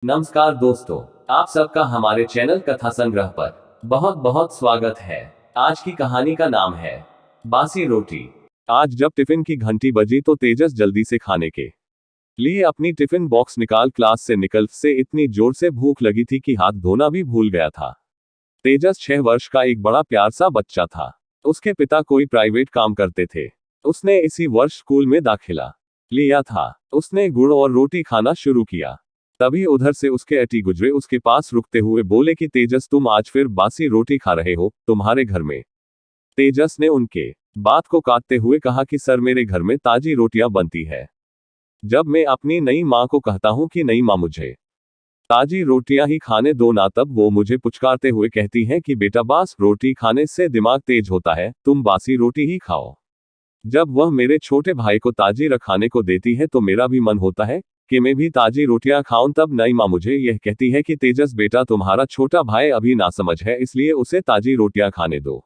नमस्कार दोस्तों, आप सबका हमारे चैनल कथा संग्रह पर बहुत बहुत स्वागत है। आज की कहानी का नाम है बासी रोटी। आज जब टिफिन की घंटी बजी तो तेजस जल्दी से खाने के लिए अपनी टिफिन बॉक्स निकाल क्लास से निकल से इतनी जोर से भूख लगी थी कि हाथ धोना भी भूल गया था। तेजस 6 वर्ष का एक बड़ा प्यार सा बच्चा था। उसके पिता कोई प्राइवेट काम करते थे। उसने इसी वर्ष स्कूल में दाखिला लिया था। उसने गुड़ और रोटी खाना शुरू किया। तभी उधर से उसके अटी गुजरे उसके पास रुकते हुए बोले कि तेजस, तुम आज फिर बासी रोटी खा रहे हो तुम्हारे घर में। तेजस ने उनके बात को काटते हुए कहा कि सर, मेरे घर में ताजी रोटियां बनती है। जब मैं अपनी नई माँ को कहता हूँ कि नई माँ मुझे ताजी रोटियां ही खाने दो ना, तब वो मुझे पुचकारते हुए कहती हैं कि बेटा, बास रोटी खाने से दिमाग तेज होता है, तुम बासी रोटी ही खाओ। जब वह मेरे छोटे भाई को ताजी रखाने को देती है तो मेरा भी मन होता है कि मैं भी ताजी रोटियां खाऊं। तब नई माँ मुझे यह कहती है कि तेजस बेटा, तुम्हारा छोटा भाई अभी नासमझ है, इसलिए उसे ताजी रोटियां खाने दो।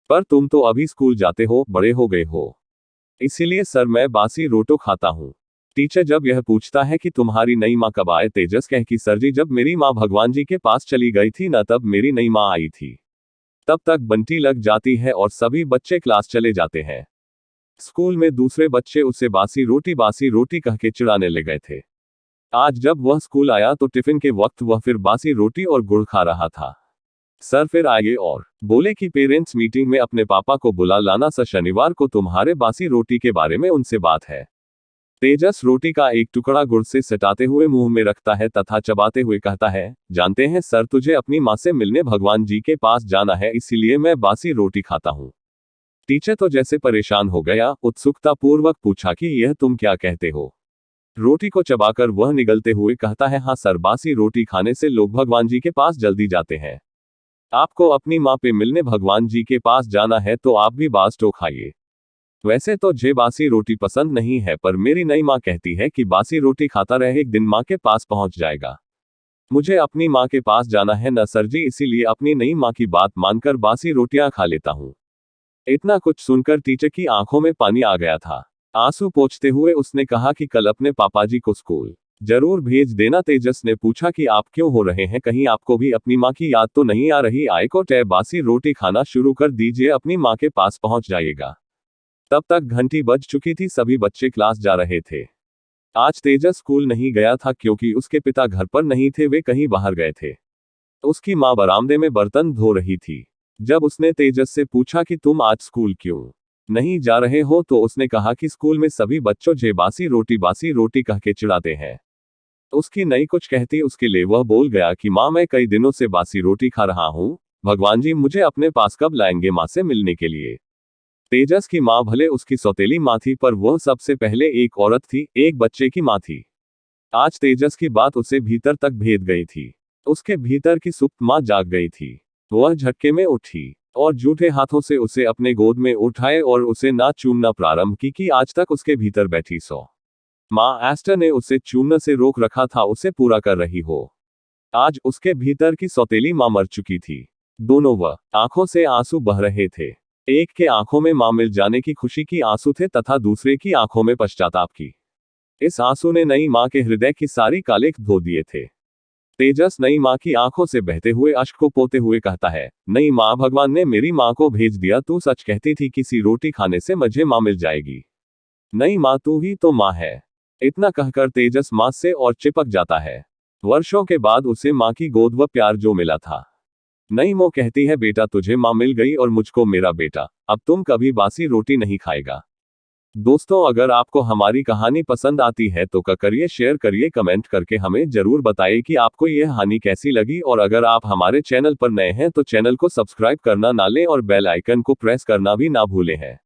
पर तुम तो अभी स्कूल जाते हो, बड़े हो गए हो, इसीलिए सर मैं बासी रोटो खाता हूँ। टीचर जब यह पूछता है कि तुम्हारी नई माँ कब आए, तेजस कह कि सर जी, जब मेरी माँ भगवान जी के पास चली गई थी ना, तब मेरी नई माँ आई थी। तब तक बंटी लग जाती है और सभी बच्चे क्लास चले जाते हैं। स्कूल में दूसरे बच्चे उसे बासी रोटी कह के चिढ़ाने लग गए थे। आज जब वह स्कूल आया तो टिफिन के वक्त वह फिर बासी रोटी और गुड़ खा रहा था। सर फिर आए और बोले कि पेरेंट्स मीटिंग में अपने पापा को बुला लाना, सर शनिवार को तुम्हारे बासी रोटी के बारे में उनसे बात है। तेजस रोटी का एक टुकड़ा गुड़ से सटाते हुए मुंह में रखता है तथा चबाते हुए कहता है, जानते हैं सर, तुझे अपनी माँ से मिलने भगवान जी के पास जाना है, इसीलिए मैं बासी रोटी खाता हूँ। टीचर तो जैसे परेशान हो गया, उत्सुकता पूर्वक पूछा कि यह तुम क्या कहते हो। रोटी को चबाकर वह निगलते हुए कहता है, हाँ सर, बासी रोटी खाने से लोग भगवान जी के पास जल्दी जाते हैं। आपको अपनी माँ पे मिलने भगवान जी के पास जाना है तो आप भी बास तो खाइए। वैसे तो मुझे बासी रोटी पसंद नहीं है, पर मेरी नई माँ कहती है कि बासी रोटी खाता रहे एक दिन माँ के पास पहुंच जाएगा। मुझे अपनी माँ के पास जाना है न सर जी, इसीलिए अपनी नई माँ की बात मानकर बासी रोटियां खा लेता हूँ। इतना कुछ सुनकर टीचर की आंखों में पानी आ गया था। आंसू पोंछते हुए उसने कहा कि कल अपने पापाजी को स्कूल जरूर भेज देना। तेजस ने पूछा कि आप क्यों हो रहे हैं, कहीं आपको भी अपनी माँ की याद तो नहीं आ रही। आए को टे बासी रोटी खाना शुरू कर दीजिए, अपनी माँ के पास पहुंच जाइएगा। तब तक घंटी बज चुकी थी, सभी बच्चे क्लास जा रहे थे। आज तेजस स्कूल नहीं गया था क्योंकि उसके पिता घर पर नहीं थे, वे कहीं बाहर गए थे। उसकी माँ बरामदे में बर्तन धो रही थी। जब उसने तेजस से पूछा कि तुम आज स्कूल क्यों नहीं जा रहे हो, तो उसने कहा कि स्कूल में सभी बच्चों जे बासी रोटी कह के चिढ़ाते हैं। उसकी नई कुछ कहती उसके लिए वह बोल गया कि माँ, मैं कई दिनों से बासी रोटी खा रहा हूँ, भगवान जी मुझे अपने पास कब लाएंगे माँ से मिलने के लिए। तेजस की माँ भले उसकी सौतेली माँ थी, पर वह सबसे पहले एक औरत थी, एक बच्चे की माँ थी। आज तेजस की बात उसे भीतर तक भेद गई थी। उसके भीतर की सुप्त माँ जाग गई थी। वह झटके में उठी और जूठे हाथों से उसे अपने गोद में उठाए और उसे ना चूमना प्रारंभ की कि आज तक उसके भीतर बैठी सो माँ एस्टर ने उसे चूमने से रोक रखा था, उसे पूरा कर रही हो। आज उसके भीतर की सौतेली माँ मर चुकी थी। दोनों वह आंखों से आंसू बह रहे थे। एक के आंखों में मां मिल जाने की खुशी की आंसू थे तथा दूसरे की आंखों में पश्चाताप की। इस आंसू ने नई मां के हृदय की सारी कालिख धो दिए थे। तेजस नई मां की आंखों से बहते हुए अश्क को पोते हुए कहता है, नई मां, भगवान ने मेरी मां को भेज दिया, तू सच कहती थी किसी रोटी खाने से मुझे मां मिल जाएगी। नई मां, तू ही तो मां है। इतना कहकर तेजस मां से और चिपक जाता है। वर्षों के बाद उसे मां की गोद व प्यार जो मिला था। नई मां कहती है, बेटा तुझे मां मिल गई और मुझको मेरा बेटा, अब तुम कभी बासी रोटी नहीं खाएगा। दोस्तों, अगर आपको हमारी कहानी पसंद आती है तो करिए शेयर करिए, कमेंट करके हमें जरूर बताइए कि आपको यह कहानी कैसी लगी। और अगर आप हमारे चैनल पर नए हैं तो चैनल को सब्सक्राइब करना ना लें और बेल आइकन को प्रेस करना भी ना भूलें हैं।